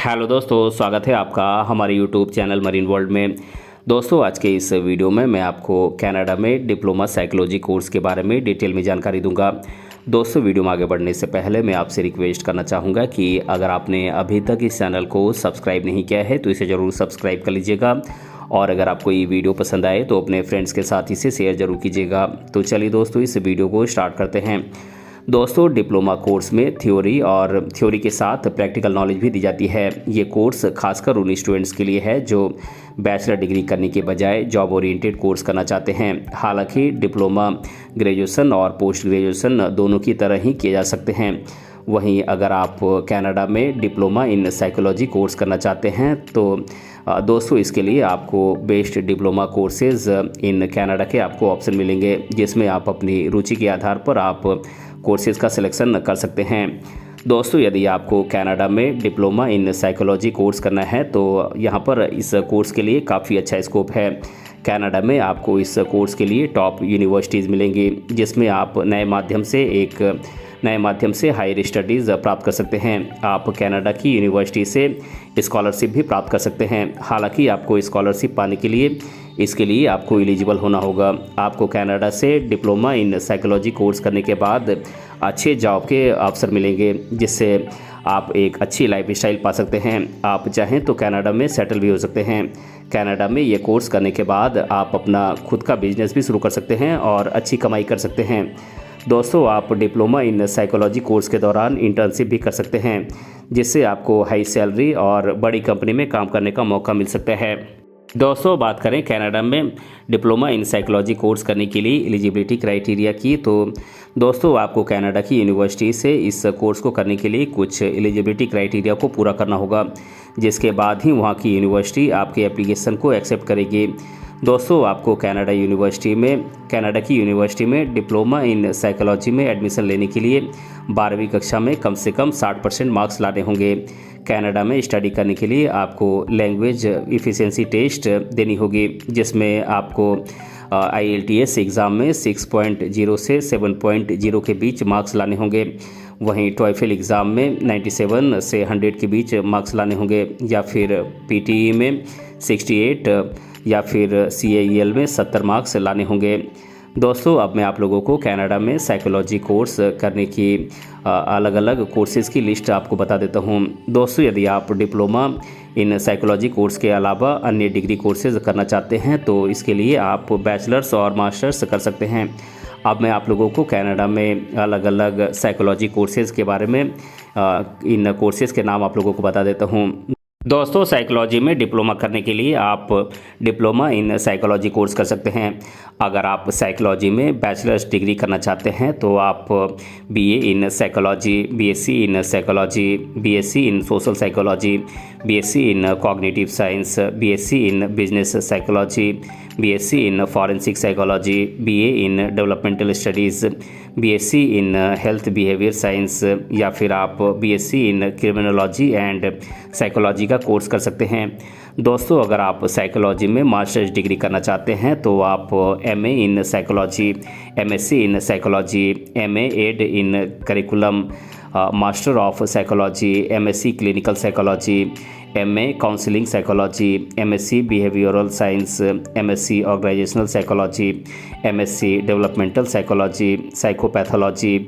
Hello दोस्तों, स्वागत है आपका हमारे यूट्यूब चैनल मरीन वर्ल्ड में। दोस्तों, आज के इस वीडियो में मैं आपको कनाडा में डिप्लोमा साइकोलॉजी कोर्स के बारे में डिटेल में जानकारी दूंगा। दोस्तों, वीडियो में आगे बढ़ने से पहले मैं आपसे रिक्वेस्ट करना चाहूँगा कि अगर आपने अभी तक इस चैनल को सब्सक्राइब नहीं किया है तो इसे ज़रूर सब्सक्राइब कर लीजिएगा, और अगर आपको ये वीडियो पसंद आए तो अपने फ्रेंड्स के साथ इसे शेयर ज़रूर कीजिएगा। तो चलिए दोस्तों, इस वीडियो को स्टार्ट करते हैं। दोस्तों, डिप्लोमा कोर्स में थ्योरी के साथ प्रैक्टिकल नॉलेज भी दी जाती है। ये कोर्स खासकर उन स्टूडेंट्स के लिए है जो बैचलर डिग्री करने के बजाय जॉब ओरिएंटेड कोर्स करना चाहते हैं। हालांकि डिप्लोमा ग्रेजुएशन और पोस्ट ग्रेजुएशन दोनों की तरह ही किए जा सकते हैं। वहीं अगर आप कनाडा में डिप्लोमा इन साइकोलॉजी कोर्स करना चाहते हैं तो दोस्तों, इसके लिए आपको best diploma courses in Canada के आपको ऑप्शन मिलेंगे, जिसमें आप अपनी रुचि के आधार पर आप कोर्सेज का सिलेक्शन कर सकते हैं। दोस्तों, यदि आपको कनाडा में डिप्लोमा इन साइकोलॉजी कोर्स करना है तो यहाँ पर इस कोर्स के लिए काफ़ी अच्छा स्कोप है। कनाडा में आपको इस कोर्स के लिए टॉप यूनिवर्सिटीज़ मिलेंगी, जिसमें आप नए माध्यम से हायर स्टडीज़ प्राप्त कर सकते हैं। आप कनाडा की यूनिवर्सिटी से स्कॉलरशिप भी प्राप्त कर सकते हैं। हालांकि आपको स्कॉलरशिप पाने के लिए इसके लिए आपको एलिजिबल होना होगा। आपको कनाडा से डिप्लोमा इन साइकोलॉजी कोर्स करने के बाद अच्छे जॉब के अवसर मिलेंगे, जिससे आप एक अच्छी लाइफस्टाइल पा सकते हैं। आप चाहें तो कनाडा में सेटल भी हो सकते हैं। कनाडा में ये कोर्स करने के बाद आप अपना खुद का बिजनेस भी शुरू कर सकते हैं और अच्छी कमाई कर सकते हैं। दोस्तों, आप डिप्लोमा इन साइकोलॉजी कोर्स के दौरान इंटर्नशिप भी कर सकते हैं, जिससे आपको हाई सैलरी और बड़ी कंपनी में काम करने का मौका मिल सकता है। दोस्तों, बात करें कनाडा में डिप्लोमा इन साइकोलॉजी कोर्स करने के लिए एलिजिबिलिटी क्राइटेरिया की, तो दोस्तों आपको कनाडा की यूनिवर्सिटी से इस कोर्स को करने के लिए कुछ एलिजिबिलिटी क्राइटेरिया को पूरा करना होगा, जिसके बाद ही वहाँ की यूनिवर्सिटी आपके एप्लीकेशन को एक्सेप्ट करेगी। दोस्तों, आपको कनाडा की यूनिवर्सिटी में डिप्लोमा इन साइकोलॉजी में एडमिशन लेने के लिए 12वीं कक्षा में कम से कम 60% मार्क्स लाने होंगे। कनाडा में स्टडी करने के लिए आपको लैंग्वेज इफ़िशिएंसी टेस्ट देनी होगी, जिसमें आपको IELTS एग्ज़ाम में 6.0 से 7.0 के बीच मार्क्स लाने होंगे। वहीं TOEFL एग्ज़ाम में 97 से 100 के बीच मार्क्स लाने होंगे, या फिर PTE में 68 या फिर CAEL में 70 मार्क्स लाने होंगे। दोस्तों, अब मैं आप लोगों को कनाडा में साइकोलॉजी कोर्स करने की अलग अलग कोर्सेज की लिस्ट आपको बता देता हूँ। दोस्तों, यदि आप डिप्लोमा इन साइकोलॉजी कोर्स के अलावा अन्य डिग्री कोर्सेज करना चाहते हैं तो इसके लिए आप बैचलर्स और मास्टर्स कर सकते हैं। अब मैं आप लोगों को कनाडा में अलग अलग साइकोलॉजी कोर्सेज के बारे में इन कोर्सेज के नाम आप लोगों को बता देता हूँ। दोस्तों, साइकोलॉजी में डिप्लोमा करने के लिए आप डिप्लोमा इन साइकोलॉजी कोर्स कर सकते हैं। अगर आप साइकोलॉजी में बैचलर्स डिग्री करना चाहते हैं तो आप BA in psychology, BSc in psychology, BSc in social psychology, BSc in cognitive science, BSc in business psychology, BSc in forensic psychology, BA in developmental studies, BSc in health behaviour science, या फिर आप BSc in criminology and psychology का course कर सकते हैं। दोस्तों, अगर आप साइकोलॉजी में मास्टर्स डिग्री करना चाहते हैं तो आप MA in psychology, MSc in psychology, MA ed in curriculum, master of psychology, MSc clinical psychology, MA counselling psychology, MSc behavioural science, MSc organisational psychology, MSc developmental psychology, psychopathology,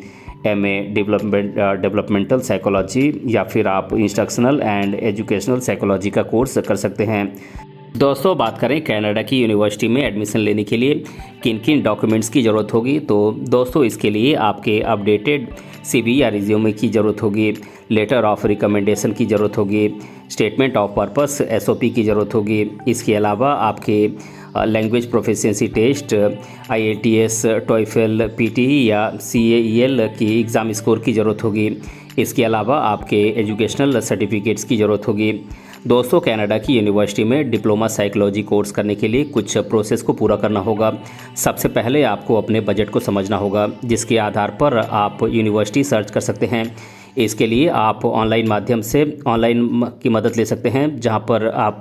MA developmental psychology, या फिर आप instructional and educational psychology का course कर सकते हैं। दोस्तों, बात करें कनाडा की यूनिवर्सिटी में एडमिशन लेने के लिए किन किन डॉक्यूमेंट्स की ज़रूरत होगी, तो दोस्तों इसके लिए आपके अपडेटेड CV या रिज्यूमे की ज़रूरत होगी, लेटर ऑफ रिकमेंडेशन की ज़रूरत होगी, स्टेटमेंट ऑफ पर्पस SOP की ज़रूरत होगी। इसके अलावा आपके language proficiency test, IELTS, TOEFL, PTE या CAEL की एग्ज़ाम स्कोर की ज़रूरत होगी। इसके अलावा आपके एजुकेशनल सर्टिफिकेट्स की ज़रूरत होगी। दोस्तों, कनाडा की यूनिवर्सिटी में डिप्लोमा साइकोलॉजी कोर्स करने के लिए कुछ प्रोसेस को पूरा करना होगा। सबसे पहले आपको अपने बजट को समझना होगा, जिसके आधार पर आप यूनिवर्सिटी सर्च कर सकते हैं। इसके लिए आप ऑनलाइन की मदद ले सकते हैं, जहां पर आप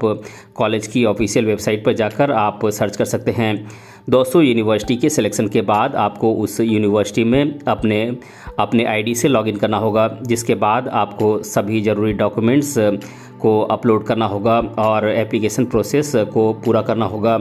कॉलेज की ऑफिशियल वेबसाइट पर जाकर आप सर्च कर सकते हैं। दोस्तों, यूनिवर्सिटी के सिलेक्शन के बाद आपको उस यूनिवर्सिटी में अपने आईडी से लॉगिन करना होगा, जिसके बाद आपको सभी ज़रूरी डॉक्यूमेंट्स को अपलोड करना होगा और एप्लीकेशन प्रोसेस को पूरा करना होगा।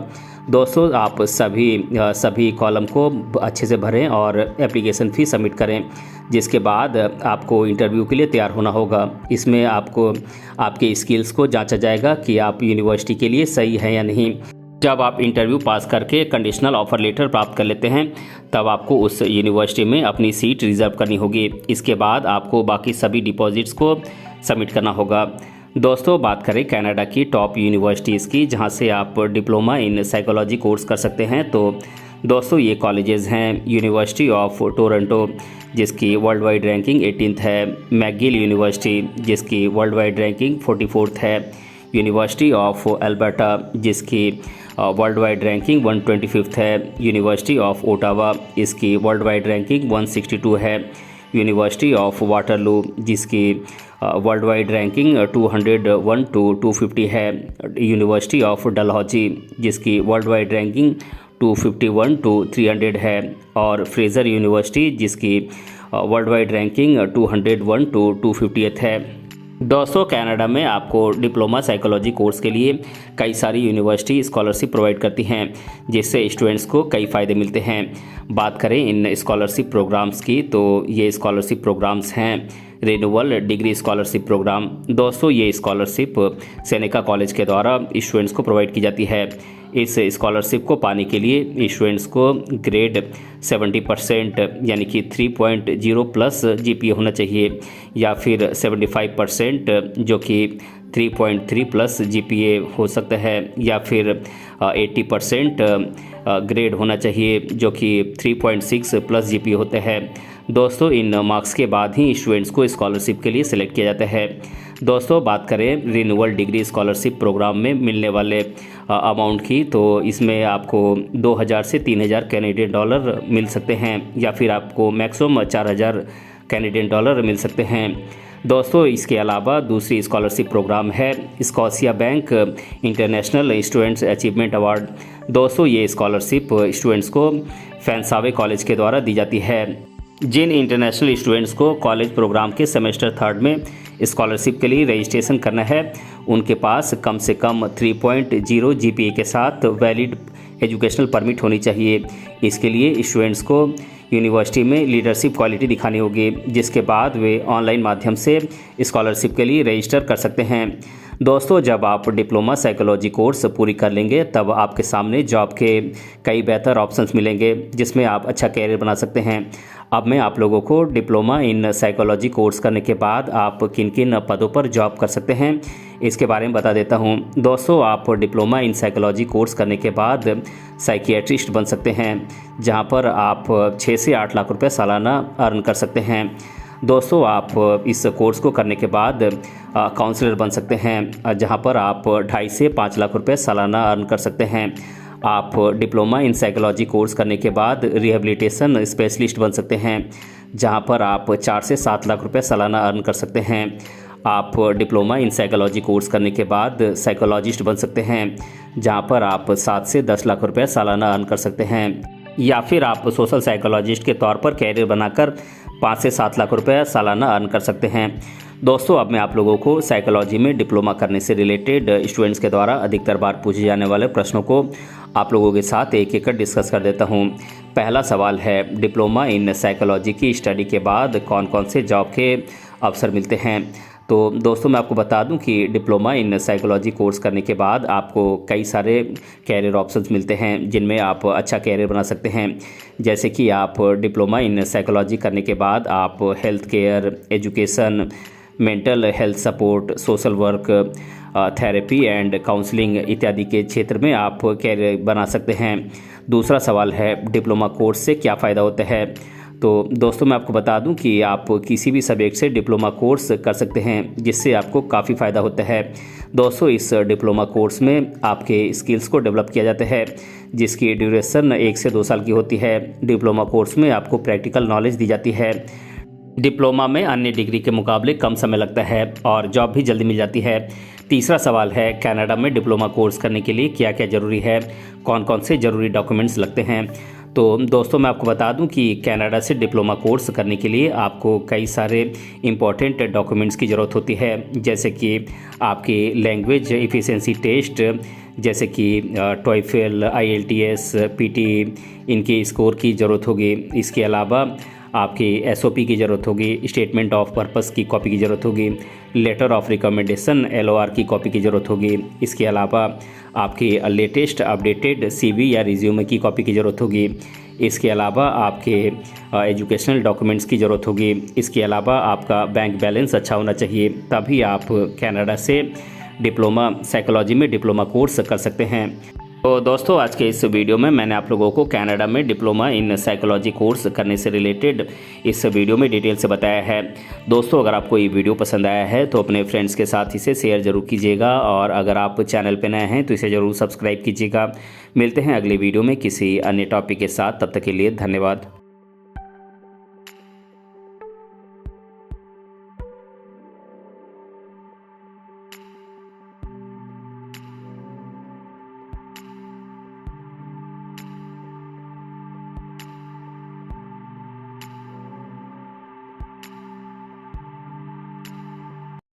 दोस्तों आप सभी कॉलम को अच्छे से भरें और एप्लीकेशन फ़ी सबमिट करें, जिसके बाद आपको इंटरव्यू के लिए तैयार होना होगा। इसमें आपको आपके स्किल्स को जांचा जाएगा कि आप यूनिवर्सिटी के लिए सही हैं या नहीं। जब आप इंटरव्यू पास करके कंडीशनल ऑफर लेटर प्राप्त कर लेते हैं, तब आपको उस यूनिवर्सिटी में अपनी सीट रिज़र्व करनी होगी। इसके बाद आपको बाकी सभी डिपॉजिट्स को सबमिट करना होगा। दोस्तों बात करें कनाडा की टॉप यूनिवर्सिटीज़ की, जहां से आप डिप्लोमा इन साइकोलॉजी कोर्स कर सकते हैं, तो दोस्तों ये कॉलेजेस हैं यूनिवर्सिटी ऑफ टोरंटो, जिसकी वर्ल्ड वाइड रैंकिंग 18th है। मैकगिल यूनिवर्सिटी, जिसकी वर्ल्ड वाइड रैंकिंग 44th है। यूनिवर्सिटी ऑफ अल्बर्टा, जिसकी वर्ल्ड वाइड रैंकिंग 125th है। यूनिवर्सिटी ऑफ ओटावा, इसकी वर्ल्ड वाइड रैंकिंग 162 है। यूनिवर्सिटी ऑफ वाटरलू, जिसकी वर्ल्ड वाइड रैंकिंग 201 to 250 है। यूनिवर्सिटी ऑफ डलहौजी, जिसकी वर्ल्ड वाइड रैंकिंग 251 to 300 है। और फ्रेज़र यूनिवर्सिटी, जिसकी वर्ल्ड वाइड रैंकिंग 201 to 250 है। दोस्तों कनाडा में आपको डिप्लोमा साइकोलॉजी कोर्स के लिए कई सारी यूनिवर्सिटी स्कॉलरशिप प्रोवाइड करती हैं, जिससे स्टूडेंट्स को कई फ़ायदे मिलते हैं। बात करें इन स्कॉलरशिप प्रोग्राम्स की, तो ये स्कॉलरशिप प्रोग्राम्स हैं रिन्यूअल डिग्री स्कॉलरशिप प्रोग्राम। दोस्तों ये स्कॉलरशिप सेनेका कॉलेज के द्वारा स्टूडेंट्स को प्रोवाइड की जाती है। इस स्कॉलरशिप को पाने के लिए स्टूडेंट्स को ग्रेड 70% यानी कि 3.0 प्लस GPA होना चाहिए, या फिर 75% जो कि 3.3 प्लस GPA हो सकता है, या फिर 80% ग्रेड होना चाहिए जो कि 3.6 प्लस GPA होता है। दोस्तों इन मार्क्स के बाद ही स्टूडेंट्स को स्कॉलरशिप के लिए सिलेक्ट किया जाता है। दोस्तों बात करें रिन्यूअल डिग्री स्कॉलरशिप प्रोग्राम में मिलने वाले अमाउंट की, तो इसमें आपको 2000 से 3000 कैनेडियन डॉलर मिल सकते हैं, या फिर आपको मैक्सिमम 4000 कैनेडियन डॉलर मिल सकते हैं। दोस्तों इसके अलावा दूसरी स्कॉलरशिप प्रोग्राम है Scotia bank international students achievement award. दोस्तों ये स्कॉलरशिप स्टूडेंट्स को फैंसावे कॉलेज के द्वारा दी जाती है। जिन इंटरनेशनल स्टूडेंट्स को कॉलेज प्रोग्राम के सेमेस्टर 3rd में स्कॉलरशिप के लिए रजिस्ट्रेशन करना है, उनके पास कम से कम 3.0 GPA के साथ वैलिड एजुकेशनल परमिट होनी चाहिए। इसके लिए स्टूडेंट्स को यूनिवर्सिटी में लीडरशिप क्वालिटी दिखानी होगी, जिसके बाद वे ऑनलाइन माध्यम से स्कॉलरशिप के लिए रजिस्टर कर सकते हैं। दोस्तों जब आप डिप्लोमा साइकोलॉजी कोर्स पूरी कर लेंगे, तब आपके सामने जॉब के कई बेहतर ऑप्शंस मिलेंगे, जिसमें आप अच्छा कैरियर बना सकते हैं। अब मैं आप लोगों को डिप्लोमा इन साइकोलॉजी कोर्स करने के बाद आप किन किन पदों पर जॉब कर सकते हैं इसके बारे में बता देता हूं। दोस्तों आप डिप्लोमा इन साइकोलॉजी कोर्स करने के बाद साइकियाट्रिस्ट बन सकते हैं, जहां पर आप 6 से 8 लाख रुपए सालाना अर्न कर सकते हैं। दोस्तों आप इस कोर्स को करने के बाद काउंसलर बन सकते हैं, जहां पर आप 2.5 से 5 लाख रुपए सालाना अर्न कर सकते हैं। आप डिप्लोमा इन साइकोलॉजी कोर्स करने के बाद रिहेबिलिटेशन स्पेशलिस्ट बन सकते हैं, जहां पर आप 4 से 7 लाख रुपए सालाना अर्न कर सकते हैं। आप डिप्लोमा इन साइकोलॉजी कोर्स करने के बाद साइकोलॉजिस्ट बन सकते हैं, जहां पर आप 7 से 10 लाख रुपए सालाना अर्न कर सकते हैं। या फिर आप सोशल साइकोलॉजिस्ट के तौर पर कैरियर बनाकर 5 से 7 लाख रुपए सालाना अर्न कर सकते हैं। दोस्तों अब मैं आप लोगों को साइकोलॉजी में डिप्लोमा करने से रिलेटेड स्टूडेंट्स के द्वारा अधिकतर बार पूछे जाने वाले प्रश्नों को आप लोगों के साथ एक एक कर डिस्कस कर देता हूं। पहला सवाल है, डिप्लोमा इन साइकोलॉजी की स्टडी के बाद कौन कौन से जॉब के अवसर मिलते हैं। तो दोस्तों मैं आपको बता दूं कि डिप्लोमा इन साइकोलॉजी कोर्स करने के बाद आपको कई सारे कैरियर ऑप्शंस मिलते हैं, जिनमें आप अच्छा कैरियर बना सकते हैं। जैसे कि आप डिप्लोमा इन साइकोलॉजी करने के बाद आप health care, education, mental health support, social work, therapy and counselling इत्यादि के क्षेत्र में आप कैरियर बना सकते हैं। दूसरा सवाल है, डिप्लोमा कोर्स से क्या फ़ायदा होता है। तो दोस्तों मैं आपको बता दूं कि आप किसी भी सब्जेक्ट से डिप्लोमा कोर्स कर सकते हैं, जिससे आपको काफ़ी फ़ायदा होता है। दोस्तों इस डिप्लोमा कोर्स में आपके स्किल्स को डेवलप किया जाता है, जिसकी ड्यूरेशन 1 से 2 साल की होती है। डिप्लोमा कोर्स में आपको प्रैक्टिकल नॉलेज दी जाती है। डिप्लोमा में अन्य डिग्री के मुकाबले कम समय लगता है और जॉब भी जल्दी मिल जाती है। तीसरा सवाल है, कनाडा में डिप्लोमा कोर्स करने के लिए क्या क्या ज़रूरी है, कौन कौन से ज़रूरी डॉक्यूमेंट्स लगते हैं। तो दोस्तों मैं आपको बता दूं कि कनाडा से डिप्लोमा कोर्स करने के लिए आपको कई सारे इम्पॉर्टेंट डॉक्यूमेंट्स की ज़रूरत होती है, जैसे कि आपकी लैंग्वेज एफिशिएंसी टेस्ट, जैसे कि टॉयफेल, IELTS, PT, इनके स्कोर की ज़रूरत होगी। इसके अलावा आपकी SOP की ज़रूरत होगी, स्टेटमेंट ऑफ पर्पस की कॉपी की ज़रूरत होगी, लेटर ऑफ रिकमेंडेशन LOR की कॉपी की ज़रूरत होगी। इसके अलावा आपकी लेटेस्ट अपडेटेड CV या रिज्यूमे की कॉपी की ज़रूरत होगी। इसके अलावा आपके एजुकेशनल डॉक्यूमेंट्स की ज़रूरत होगी। इसके अलावा आपका बैंक बैलेंस अच्छा होना चाहिए, तभी आप कनाडा से डिप्लोमा साइकोलॉजी में डिप्लोमा कोर्स कर सकते हैं। तो दोस्तों आज के इस वीडियो में मैंने आप लोगों को कनाडा में डिप्लोमा इन साइकोलॉजी कोर्स करने से रिलेटेड इस वीडियो में डिटेल से बताया है। दोस्तों अगर आपको ये वीडियो पसंद आया है तो अपने फ्रेंड्स के साथ इसे शेयर ज़रूर कीजिएगा, और अगर आप चैनल पर नए हैं तो इसे ज़रूर सब्सक्राइब कीजिएगा। मिलते हैं अगले वीडियो में किसी अन्य टॉपिक के साथ, तब तक के लिए धन्यवाद।